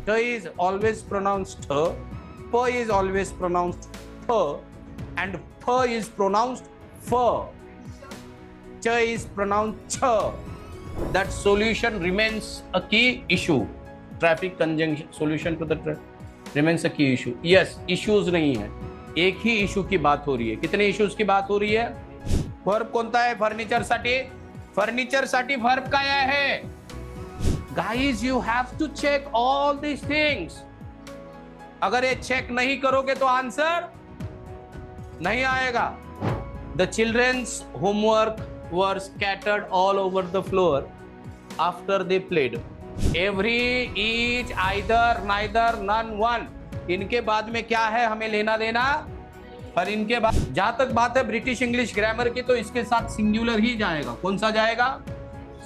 T is always pronounced T, P is always pronounced P, and P is pronounced F. Ch is pronounced Ch. That solution remains a key issue. Traffic conjunction solution to the remains a key issue. Yes, issues नहीं है, एक ही issue की बात हो रही है. कितने issues की बात हो रही है? वर्ब कोणता आहे फर्निचर साठी? फर्निचर साठी वर्ब काय आहे? Guys, you have to check all these things. अगर ये चेक नहीं करोगे तो आंसर नहीं आएगा. The children's homework were scattered all over the floor after they played. Every, each, either, neither, none, one. इनके बाद में क्या है हमें लेना देना? पर इनके बाद जहां तक बात है ब्रिटिश इंग्लिश ग्रामर की, तो इसके साथ सिंगुलर ही जाएगा. कौन सा जाएगा?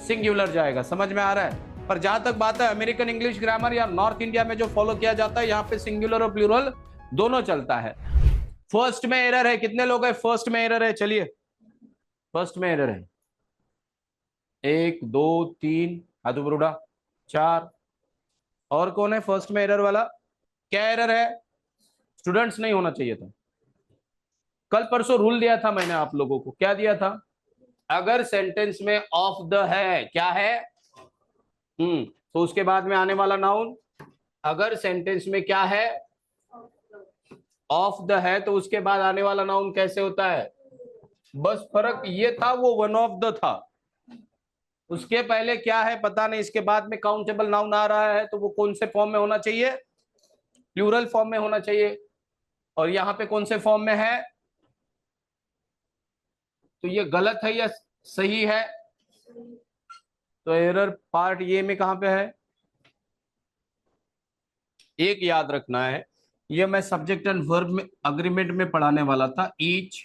सिंगुलर जाएगा. समझ में आ रहा है? पर जहां तक बात है अमेरिकन इंग्लिश ग्रामर या नॉर्थ इंडिया में जो फॉलो किया जाता है, यहाँ पे सिंगुलर और प्लूरल दोनों चलता है. फर्स्ट में एरर है. कितने लोग है फर्स्ट में एरर है? चलिए, फर्स्ट में एरर है 1 2 3 हाथू बरूडा 4. और कौन है फर्स्ट में एरर वाला? क्या एरर है? स्टूडेंट्स नहीं होना चाहिए था. कल परसों रूल दिया था मैंने आप लोगों को. क्या दिया था? अगर सेंटेंस में ऑफ द है, क्या है? तो उसके बाद में आने वाला नाउन. अगर सेंटेंस में क्या है? ऑफ द है, तो उसके बाद आने वाला नाउन कैसे होता है? बस फर्क ये था, वो वन ऑफ द था. उसके पहले क्या है पता नहीं. इसके बाद में काउंटेबल नाउन आ रहा है, तो वो कौन से फॉर्म में होना चाहिए? प्लूरल फॉर्म में होना चाहिए. और यहां पे कौन से फॉर्म में है? तो ये गलत है या सही है? तो एरर पार्ट ये में कहां पे है? एक याद रखना है, ये मैं सब्जेक्ट एंड वर्ब में अग्रीमेंट में पढ़ाने वाला था. Each,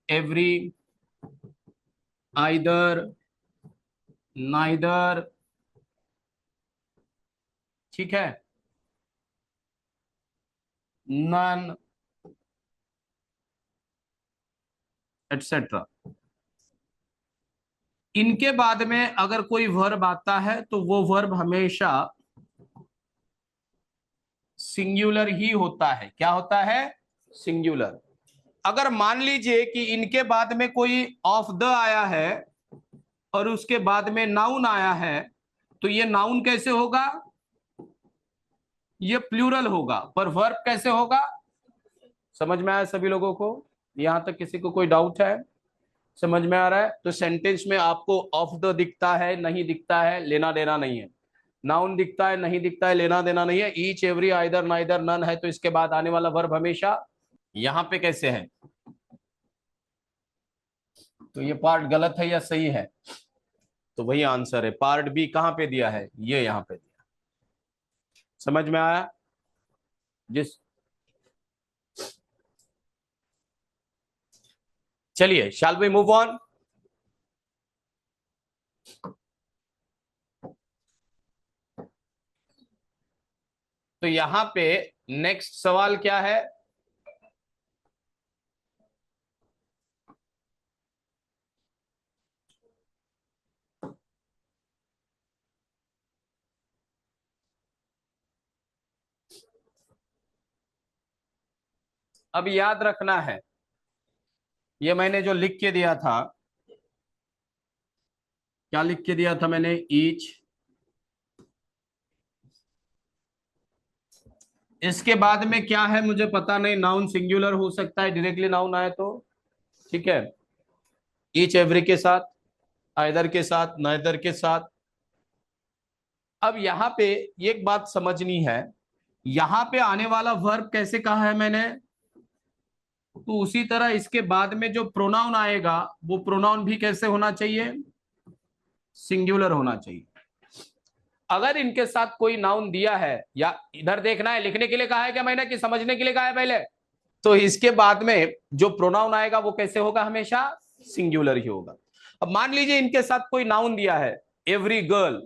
every, either, neither. ठीक है? None, etcetera. इनके बाद में अगर कोई वर्ब आता है तो वो वर्ब हमेशा सिंगुलर ही होता है. क्या होता है? सिंगुलर. अगर मान लीजिए कि इनके बाद में कोई ऑफ द आया है और उसके बाद में नाउन आया है, तो ये नाउन कैसे होगा? ये प्लूरल होगा. पर वर्ब कैसे होगा? समझ में आया सभी लोगों को? यहां तक किसी को कोई डाउट है? समझ में आ रहा है? तो सेंटेंस में आपको ऑफ द दिखता है, नहीं दिखता है, लेना देना नहीं है. नाउन दिखता है, नहीं दिखता है, लेना देना नहीं है. Each, every, either, neither, none है, तो इसके बाद आने वाला वर्ब हमेशा यहां पे कैसे है? तो ये पार्ट गलत है या सही है? तो वही आंसर है. पार्ट बी कहां पे दिया है? ये यहां पे दिया. समझ में आया? जिस चलिए, शैल वी मूव ऑन. तो यहां पे नेक्स्ट सवाल क्या है? अब याद रखना है, ये मैंने जो लिख के दिया था, क्या लिख के दिया था मैंने? ईच. इसके बाद में क्या है मुझे पता नहीं. नाउन सिंगुलर हो सकता है, डायरेक्टली नाउन आए तो. ठीक है? ईच, एवरी के साथ, आइदर के साथ, नाइदर के साथ. अब यहां पे एक बात समझनी है, यहां पे आने वाला वर्ब कैसे कहा है मैंने? तो उसी तरह इसके बाद में जो प्रोनाउन आएगा, वो प्रोनाउन भी कैसे होना चाहिए? सिंगुलर होना चाहिए. अगर इनके साथ कोई नाउन दिया है, या इधर देखना है, लिखने के लिए कहा है क्या मैंने, कि समझने के लिए कहा है पहले? तो इसके बाद में जो प्रोनाउन आएगा वो कैसे होगा? हमेशा सिंगुलर ही होगा. अब मान लीजिए इनके साथ कोई नाउन दिया है, एवरी गर्ल,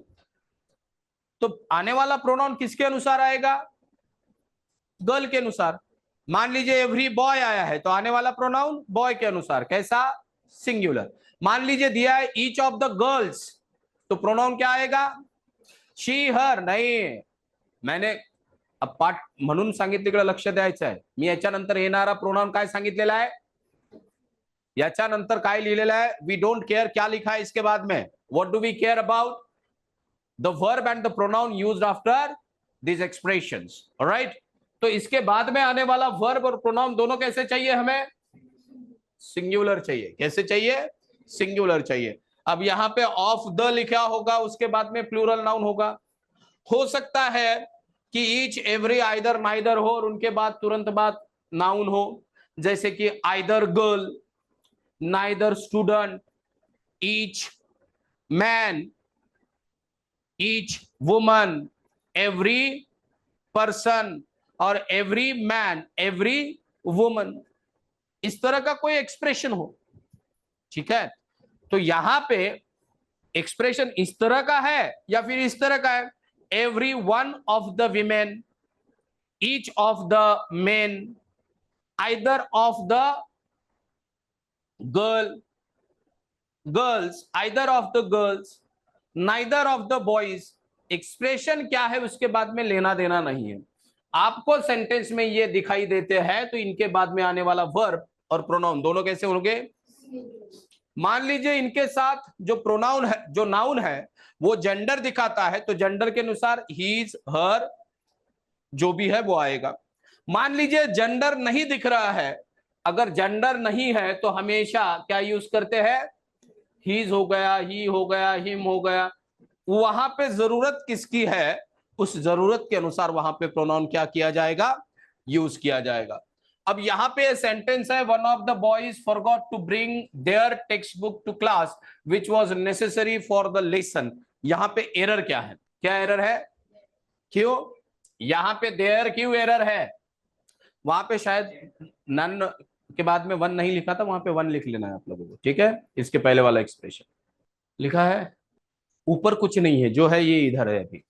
तो आने वाला प्रोनाउन किसके अनुसार आएगा? गर्ल के अनुसार. मान लीजिए एवरी बॉय आया है, तो आने वाला प्रोनाउन बॉय के अनुसार. कैसा? सिंगुलर. मान लीजिए दिया है ईच ऑफ द गर्ल्स, तो प्रोनाउन क्या आएगा? शी, हर. नहीं, मैंने पाठ म्हणून सांगितलीकडे लक्ष द्यायचं आहे. मी याच्यानंतर येणारा प्रोनाउन काय सांगितलेला आहे, याच्यानंतर काय लिहिलेलं आहे, वी डोंट केयर. क्या लिखा है इसके बाद में, what do we care about, the verb and the pronoun used after this expressions. Alright, तो इसके बाद में आने वाला वर्ब और प्रोनाउन दोनों कैसे चाहिए हमें, सिंगुलर चाहिए. कैसे चाहिए, सिंगुलर चाहिए. अब यहां पे ऑफ द लिखा होगा, उसके बाद में प्लूरल नाउन होगा. हो सकता है कि ईच एवरी आइदर नाइदर हो और उनके बाद तुरंत बाद नाउन हो, जैसे कि either girl, neither student, each man, each woman, every person और एवरी मैन, एवरी वुमन, इस तरह का कोई एक्सप्रेशन हो. ठीक है, तो यहां पे एक्सप्रेशन इस तरह का है या फिर इस तरह का है, every one of the women, each of the main, either of the girl girls, either of the girls, neither of the boys. Expression क्या है उसके बाद में लेना देना नहीं है. आपको सेंटेंस में ये दिखाई देते हैं तो इनके बाद में आने वाला वर्ब और प्रोनाउन दोनों कैसे होंगे. मान लीजिए इनके साथ जो प्रोनाउन है, जो नाउन है वो जेंडर दिखाता है, तो जेंडर के अनुसार हीज, हर, जो भी है वो आएगा. मान लीजिए जेंडर नहीं दिख रहा है, अगर जेंडर नहीं है तो हमेशा क्या यूज करते हैं, हीज हो गया, ही हो गया, हिम हो गया. वहां पे जरूरत किसकी है, उस जरूरत के अनुसार वहां पे प्रोनाउन क्या किया जाएगा, यूज किया जाएगा. अब यहां पे सेंटेंस है, one of the boys forgot to bring their text book to class which was necessary for the lesson. यहां पे एरर क्या है, क्या एरर है, क्यों यहां पे देयर क्यों एरर है, वहां पे शायद नन के बाद में वन नहीं लिखा था, वहां पे वन लिख लेना है आप लोगों को. ठीक है, इसके पहले वाला एक्सप्रेशन लिखा है, ऊपर कुछ नहीं है, जो है ये इधर है. अभी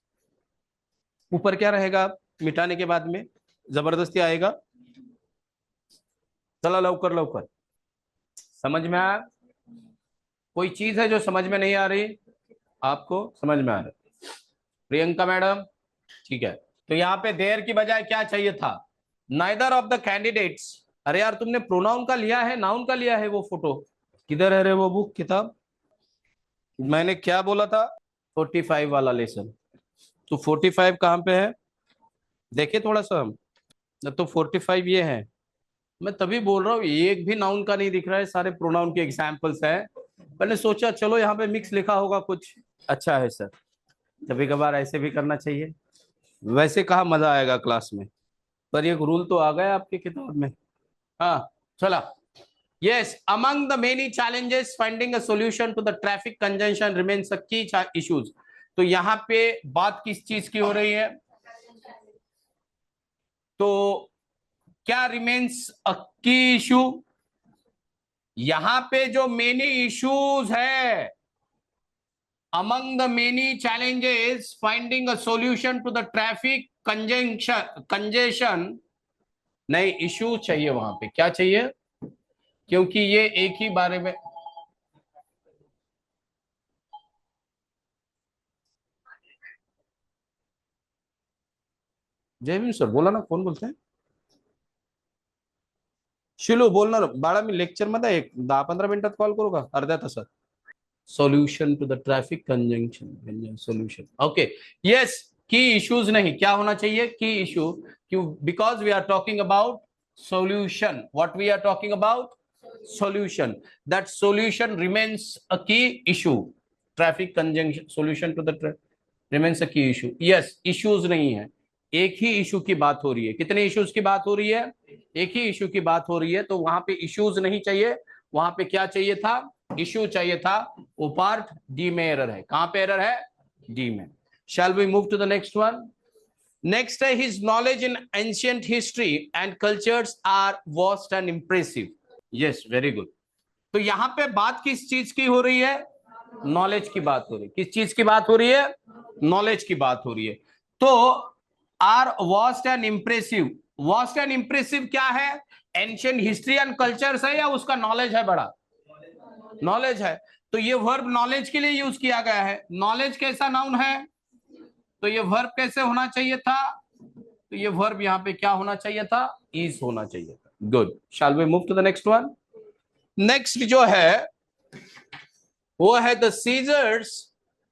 ऊपर क्या रहेगा, मिटाने के बाद में जबरदस्ती आएगा. चलो लवकर लवकर, समझ में आया, कोई चीज है जो समझ में नहीं आ रही, आपको समझ में आ रहा है, प्रियंका मैडम. ठीक है, तो यहाँ पे देयर की बजाय क्या चाहिए था, नाइदर ऑफ द कैंडिडेट्स. अरे यार तुमने प्रोनाउन का लिया है, नाउन का लिया है, वो फोटो किधर है रे, वो बुक किताब, मैंने क्या बोला था, 45 वाला लेसन. तो 45 कहाँ पे है, देखे थोड़ा सा हम, तो 45 ये है. मैं तभी बोल रहा हूँ एक भी नाउन का नहीं दिख रहा है, सारे प्रोनाउन के एग्जाम्पल्स हैं. मैंने सोचा चलो यहाँ पे मिक्स लिखा होगा कुछ. अच्छा है सर, कभी कभार ऐसे भी करना चाहिए. वैसे कहाँ मजा आएगा क्लास में, पर एक रूल तो आ गया आपकी किताब में. हाँ चला. Yes, among the many challenges finding a solution to the traffic congestion remains a key issues. तो यहाँ पे बात किस चीज की हो रही है, तो क्या रिमेन्स अ की इशू, यहां पे जो मेनी इश्यूज है, among the many challenges finding a solution to the traffic congestion, नहीं इश्यू चाहिए वहां पे, क्या चाहिए, क्योंकि ये एक ही बारे में. जयवीर सर बोला ना, कौन बोलते हैं, शिलू बोलणार बाळा, मी लेक्चर मध्ये एक 10-15 मिनिटात कॉल करू का, अर्ध्या तासात. Solution to the traffic conjunction solution. Okay yes, key issues नहीं, क्या होना चाहिए, की इश्यू, क्यों, because we are talking about solution. What we are talking about, solution. That solution remains a key issue. Traffic congestion solution to the remains a key issue. Yes, issues नहीं है, एक ही issue की बात हो रही है. कितने इश्यूज की बात हो रही है, एक ही इशू की बात हो रही है. तो वहां पे इश्यूज नहीं चाहिए, वहां पे क्या चाहिए था, इशू चाहिए था. वो पार्ट डी में एरर है. कहां पे एरर है, डी में. Shall we move to the next one? Next है, his knowledge in ancient history and cultures are vast and impressive. Yes, very good. तो यहां पे बात किस चीज की हो रही है, नॉलेज की बात हो रही है. किस चीज की बात हो रही है, नॉलेज की बात हो रही है. तो are vast and impressive, vast and impressive क्या है, एंशियंट हिस्ट्री एंड कल्चर्स है या उसका नॉलेज है बड़ा, नॉलेज है. तो ये वर्ब नॉलेज के लिए यूज किया गया है. नॉलेज कैसा नाउन है, तो ये वर्ब कैसे होना चाहिए था? तो ये वर्ब यहाँ पे क्या होना चाहिए था? इज होना चाहिए था। Good, shall we move to the next one. Next जो है वो है the scissors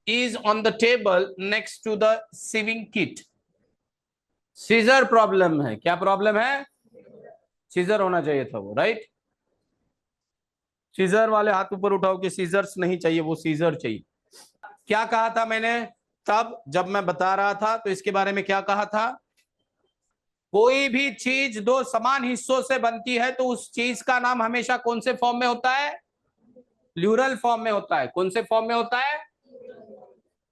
is on the table next to the sewing kit. Scissor problem है। क्या प्रॉब्लम है? सीजर होना चाहिए था वो, राइट? सीजर वाले हाथ ऊपर उठाओ कि सीजर्स नहीं चाहिए, वो सीजर चाहिए। क्या कहा था मैंने तब जब मैं बता रहा था? तो इसके बारे में क्या कहा था? कोई भी चीज दो समान हिस्सों से बनती है तो उस चीज का नाम हमेशा कौन से फॉर्म में होता है? प्लूरल फॉर्म में होता है। कौन से फॉर्म में होता है?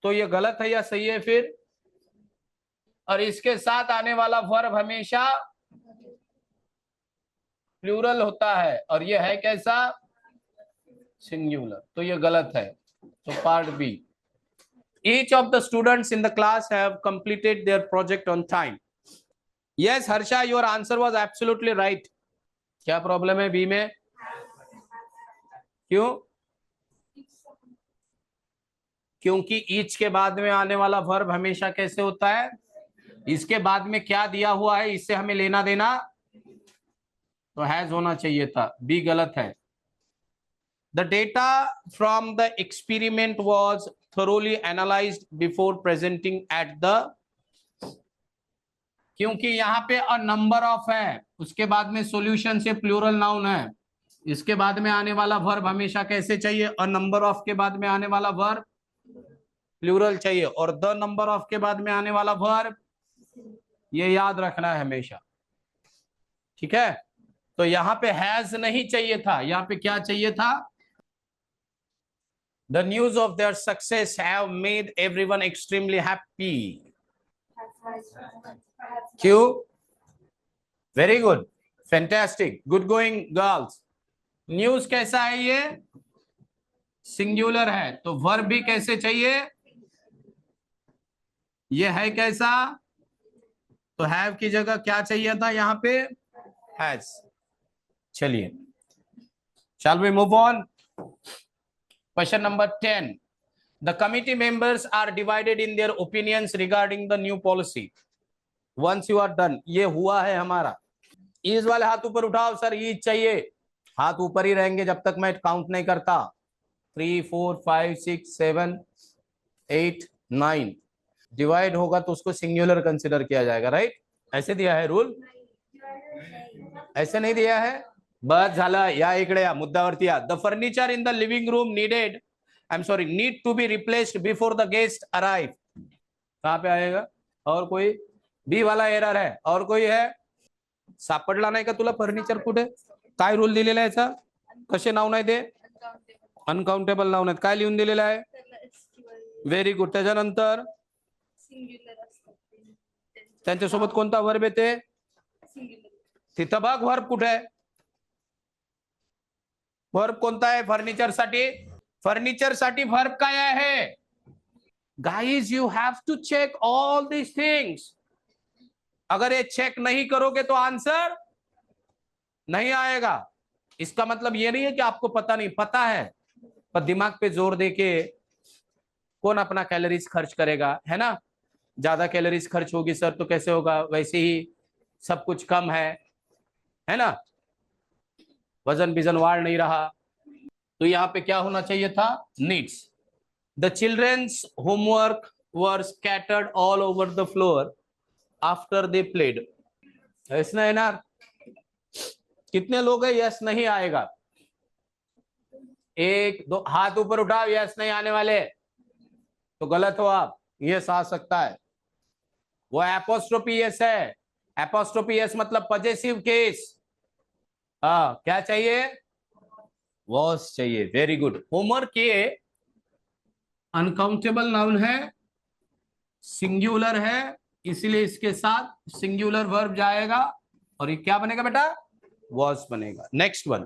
तो ये गलत है या सही है फिर? और इसके साथ आने वाला वर्ब हमेशा प्लूरल होता है और ये है कैसा? सिंगुलर। तो ये गलत है। तो part B, each of the students in the class have completed their project on time. Yes Harsha, your answer was absolutely right. क्या प्रॉब्लम है बी में? क्यों? क्योंकि ईच के बाद में आने वाला वर्ब हमेशा कैसे होता है? इसके बाद में क्या दिया हुआ है इससे हमें लेना देना, तो हैज होना चाहिए था। बी गलत है। The data from the experiment was thoroughly analyzed before presenting at the, क्योंकि यहाँ पे अ नंबर ऑफ है, उसके बाद में सॉल्यूशन से प्लूरल नाउन है, इसके बाद में आने वाला वर्ब हमेशा कैसे चाहिए? अ नंबर ऑफ के बाद में आने वाला वर्ब प्लूरल चाहिए, और द नंबर ऑफ के बाद में आने वाला वर्ब, ये याद रखना है हमेशा, ठीक है? तो यहाँ पे हैज नहीं चाहिए था, यहाँ पे क्या चाहिए था? The news of their success have made everyone extremely happy. क्यों? Very good, fantastic, good going girls. News कैसा है? ये सिंगुलर है, तो वर्ब भी कैसे चाहिए? ये है कैसा? तो हैव की जगह क्या चाहिए था यहाँ पे? हैज। चलिए, shall we move on? Question number 10. The committee members are divided in their opinions regarding the new policy. Once you are done, ये हुआ है हमारा। इस वाले हाथ ऊपर उठाओ। सर ईज चाहिए। हाथ ऊपर ही रहेंगे जब तक मैं काउंट नहीं करता। 3 4 5 6 7 8 9। डिवाइड होगा तो उसको सिंगुलर कंसिडर किया जाएगा, राइट? ऐसे दिया है रूल? ऐसे नहीं दिया है। बस झाला। या इकडे या, मुद्द्यावरती या। The furniture in the living room needed, I am sorry, need to be replaced before the guest arrive. कहां पे आएगा? और कोई? बी वाला एरर है। और कोई है? सापडला नाही का तुला फर्निचर कुठे? काय रूल दिलेला आहे याचा? कसे नाव नाही ते? अनकाउंटेबल नाव नाहीत। काय लिहून दिलेलं आहे? Very good. त्याच्यानंतर त्यांच्यासोबत कोणता वर्ब येते? तिथं बघ वर्ब कुठे आहे? वर्ब कोणता आहे फर्निचर साठी? फर्निचर साठी वर्ब काय आहे? Guys you have to check all these things. अगर ये चेक नहीं करोगे तो आंसर नहीं आएगा। इसका मतलब ये नहीं है कि आपको पता नहीं, पता है, पर दिमाग पे जोर देके कौन अपना कैलोरीज खर्च करेगा, है ना? ज्यादा कैलोरीज खर्च होगी सर तो कैसे होगा? वैसे ही सब कुछ कम है ना? वजन बिजन वाढ़ नहीं रहा। तो यहाँ पे क्या होना चाहिए था? Needs. The children's homework were scattered all over the floor after they played. Yes नहीं ना? कितने लोग हैं? यस नहीं आएगा। 1 2 हाथ ऊपर उठाओ। यस नहीं आने वाले तो गलत हो आप। यस आ सकता है। वो एपोस्ट्रोफी यस है। एपोस्ट्रोफी यस मतलब पॉजेसिव केस। हाँ, क्या चाहिए? वॉस चाहिए। Very good. होमवर्क ये अनकाउंटेबल नाउन है, सिंगुलर है, इसलिए इसके साथ सिंगुलर वर्ब जाएगा और ये क्या बनेगा बेटा? वॉस बनेगा। Next one,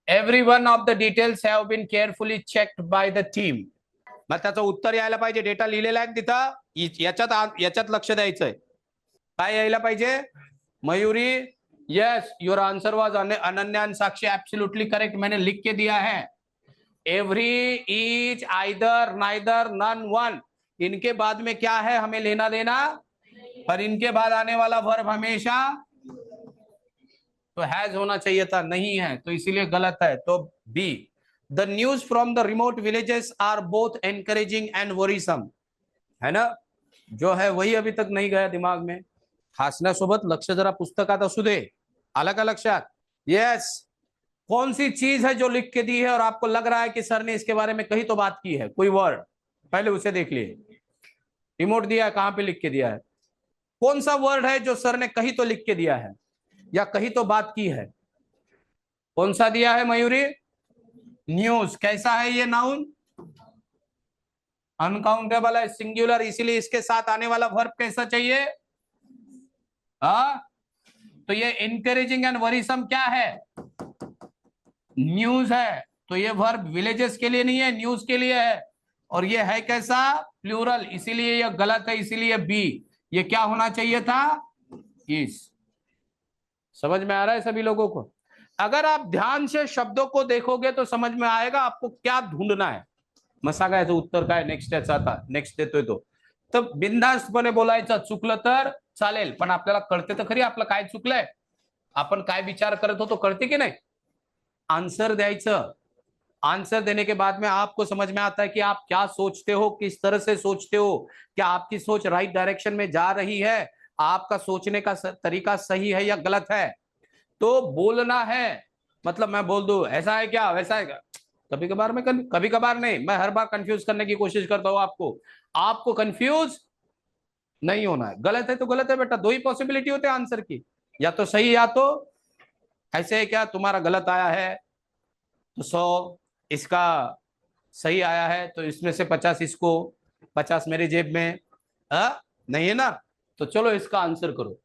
every one of the details have been carefully checked by the team. मग त्याचं उत्तर यायला पाहिजे। डेटा लिहिलेला आहे तिथं, याच्यात लक्ष द्यायचंय। काय यायला पाहिजे? Mayuri, yes your answer was Ananya and Sakshi absolutely correct. मैंने लिख के दिया है every, each, either, neither, none, one. इनके बाद में क्या है हमें लेना देना, पर इनके बाद आने वाला वर्ब हमेशा तो हैज होना चाहिए था, नहीं है, तो इसीलिए गलत है। तो B, the news from the remote villages are both encouraging and worrisome, है ना, जो है वही अभी तक नहीं गया दिमाग में। हसण्यासोबत लक्ष जरा पुस्तकात असू दे, आला का लक्षात? यस। कौन सी चीज है जो लिख के दी है और आपको लग रहा है कि सर ने इसके बारे में कहीं तो बात की है, कोई वर्ड, पहले उसे देख लिए। रिमोट दिया है, कहां पे लिख के दिया है, कौन सा वर्ड है जो सर ने कहीं तो लिख के दिया है या कहीं तो बात की है, कौन सा दिया है मयूरी? न्यूज। कैसा है ये नाउन? अनकाउंटेबल है, सिंगुलर, इसीलिए इसके साथ आने वाला वर्ब कैसा चाहिए? तो ये इनकरेजिंग एंड वरीसम क्या है? न्यूज है, तो ये वर्ब विलेजेस के लिए नहीं है, न्यूज के लिए है। और ये है कैसा? प्लूरल, इसीलिए ये गलत है, इसीलिए बी। ये क्या होना चाहिए था? इस। समझ में आ रहा है सभी लोगों को? अगर आप ध्यान से शब्दों को देखोगे तो समझ में आएगा आपको क्या ढूंढना है। मसा काय उत्तर काय नेक्स्ट याचा आता नेक्स्ट देतोय तो तर बिनधास्तपणे बोलायचं, चुकलं तर चालेल, पण आपल्याला कळते तर खरी आपलं काय चुकलंय, आपण काय विचार करत होतो कळते की नाही? आंसर द्यायचं। आंसर देने के बाद में आपको समझ में आता है कि आप क्या सोचते हो, किस तरह से सोचते हो, क्या आपकी सोच राइट डायरेक्शन में जा रही है, आपका सोचने का तरीका सही है या गलत है। तो बोलना है, मतलब मैं बोल दूं ऐसा है क्या वैसा है क्या, कभी कभार मैं कभी कभार नहीं, मैं हर बार कंफ्यूज करने की कोशिश करता हूं आपको। आपको कंफ्यूज नहीं होना है, गलत है तो गलत है बेटा, दो ही पॉसिबिलिटी होते हैं आंसर की, या तो सही या तो ऐसे है क्या, तुम्हारा गलत आया है तो 100 इसका सही आया है, तो इसमें से 50 इसको, 50 मेरी जेब में नहीं है ना, तो चलो इसका आंसर करो।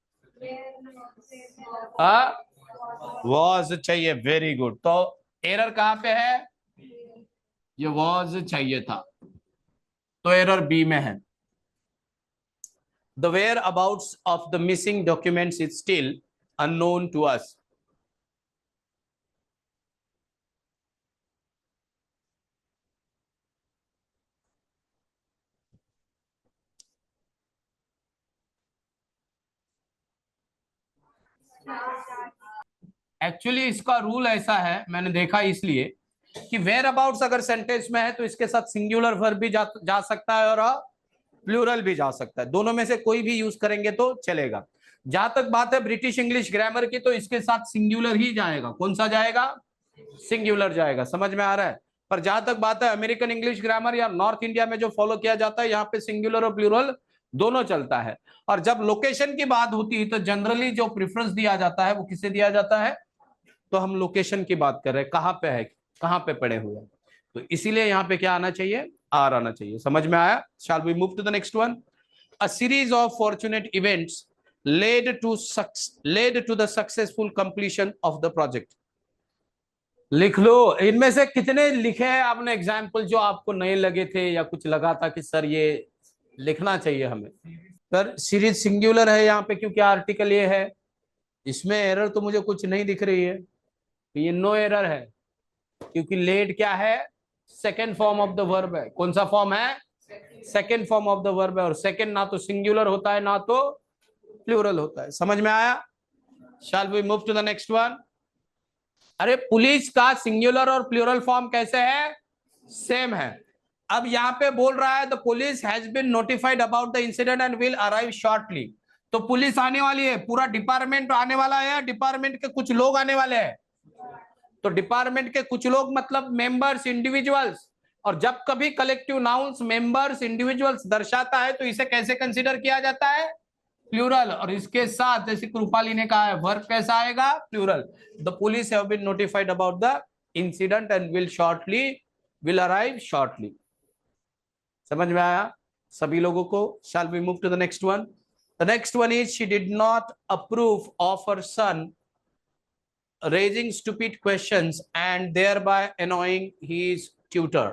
वॉज चाहिए, वेरी गुड। तो एरर कहां पे है? ये वॉज चाहिए था, तो एरर बी में है। The whereabouts of the missing documents is still unknown to us. Actually इसका रूल ऐसा है, मैंने देखा इसलिए कि वेयर अबाउट्स अगर सेंटेंस में है तो इसके साथ सिंगुलर वर्ब भी जा सकता है और प्लूरल भी जा सकता है, दोनों में से कोई भी यूज करेंगे तो चलेगा। जहां तक बात है ब्रिटिश इंग्लिश ग्रामर की, तो इसके साथ सिंगुलर ही जाएगा। कौन सा जाएगा? सिंगुलर जाएगा। समझ में आ रहा है? पर जहां तक बात है अमेरिकन इंग्लिश ग्रामर या नॉर्थ इंडिया में जो फॉलो किया जाता है, यहाँ पे सिंगुलर और प्लूरल दोनों चलता है। और जब लोकेशन की बात होती है तो जनरली जो प्रेफरेंस दिया जाता है वो किसे दिया जाता है? तो हम लोकेशन की बात कर रहे हैं, कहां पे है, कहां पे पड़े हुए हैं, तो इसीलिए यहां पे क्या आना चाहिए? आर आना चाहिए। समझ में आया? Shall we move to the next one. A series of fortunate events led to the successful completion of the project। लिख लो। इनमें से कितने लिखे हैं आपने एग्जाम्पल जो आपको नए लगे थे या कुछ लगा था कि सर ये लिखना चाहिए हमें? सर सीरीज सिंगुलर है यहाँ पे क्योंकि आर्टिकल ये है, इसमें एरर तो मुझे कुछ नहीं दिख रही है, ये नो एरर है क्योंकि लेड क्या है? Second form of the verb है। कौन सा फॉर्म है? Second form of the verb है, और सेकेंड ना तो सिंगुलर होता है ना तो प्लूरल होता है। समझ में आया? Shall we move to the next one. अरे पुलिस का सिंगुलर और प्लूरल फॉर्म कैसे है? सेम है। अब यहां पे बोल रहा है the police has been notified about the incident and will arrive shortly. तो पुलिस आने वाली है, पूरा डिपार्टमेंट आने वाला है, डिपार्टमेंट के कुछ लोग आने वाले हैं। तो डिपार्टमेंट के कुछ लोग मतलब मेंबर्स, इंडिविजुअल्स। और जब कभी कलेक्टिव नाउन्स मेंबर्स, इंडिविजुअल्स दर्शाता है तो इसे कैसे कंसीडर किया जाता है? प्लूरल। और इसके साथ जैसे कृपाली ने कहा है वर्ब कैसा आएगा? Plural. The police have been notified about the incident and will arrive shortly. समझ में आया सभी लोगों को? Shall we move to the next one. The next one is she did not approve of her son raising stupid questions and thereby annoying his tutor।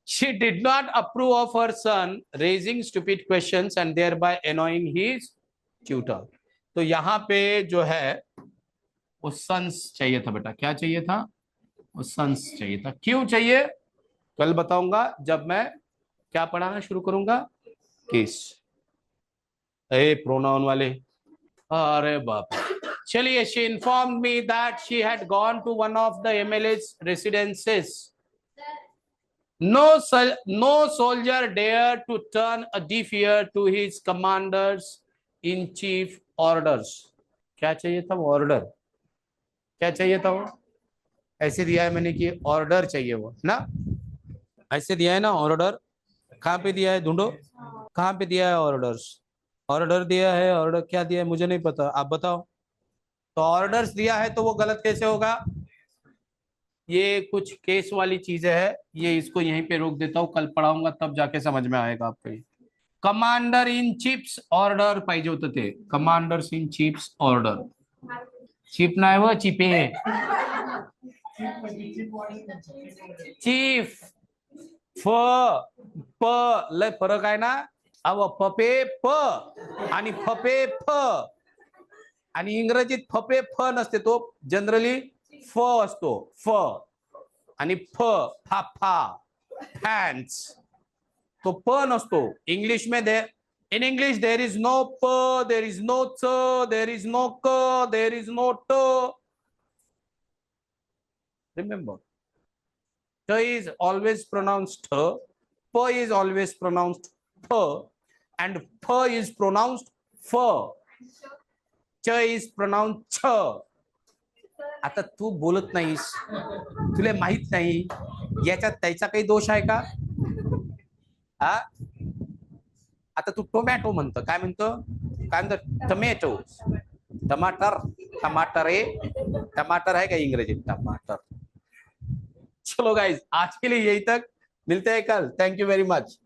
She did not approve of her son raising stupid questions and thereby annoying his tutor। तो यहां पे जो है वो sons चाहिए था बेटा। क्या चाहिए था? वो सन्स चाहिए था। क्यों चाहिए? कल बताऊंगा जब मैं क्या पढ़ाना शुरू करूंगा? किस। ए प्रोनाउन वाले, अरे बाप रे। चलिए, she informed me that she had gone to one of the MLA's residences. No soldier dared to turn a deaf ear to his commanders in chief orders. क्या चाहिए था वो? ऑर्डर। क्या चाहिए था वो? ऐसे दिया है मैंने कि ऑर्डर चाहिए वो ना, ऐसे दिया है ना ऑर्डर। कहाँ पे दिया है? ढूंढो, कहाँ पे दिया है ऑर्डर्स? ऑर्डर दिया है, ऑर्डर क्या दिया है मुझे नहीं पता, आप बताओ। तो ऑर्डर्स दिया है तो वो गलत कैसे होगा? ये कुछ केस वाली चीजें है, ये इसको यहीं पे रोक देता हूँ, कल पढ़ाऊंगा तब जाके समझ में आएगा आपको। कमांडर इन चीफ्स ऑर्डर पाहिजे होतं ते, कमांडर्स इन चीफ्स ऑर्डर। चीफ नाही व चिपे, चीफ। फ प लय फरक आहे ना। अव पपे प आणि फपे फ, आणि इंग्रजीत फपे फ नसते, तो जनरली फ असतो, फ आणि फ फा फा फॅन्स, तो प नसतो इंग्लिश में। दे in English there is no प, देर इज नो च, देर इज नो क, देर इज नो ट। रिमेंबर, ट is always pronounced th, p is always pronounced th, and f is pronounced f, ch is pronounced ch. आता तू बोलत नाहीस, तुला माहित नाही, याच्यात त्याचा काही दोष आहे का? हा, आता तू टोमॅटो म्हणतो, काय म्हणतो? काय म्हणतो? टमेटो, टमाटर, टमाटर आहे, टमाटर है क्या इंग्रजी? टमाटर। चलो गाइस, आज के लिए यही तक, मिलते हैं कल। Thank you very much.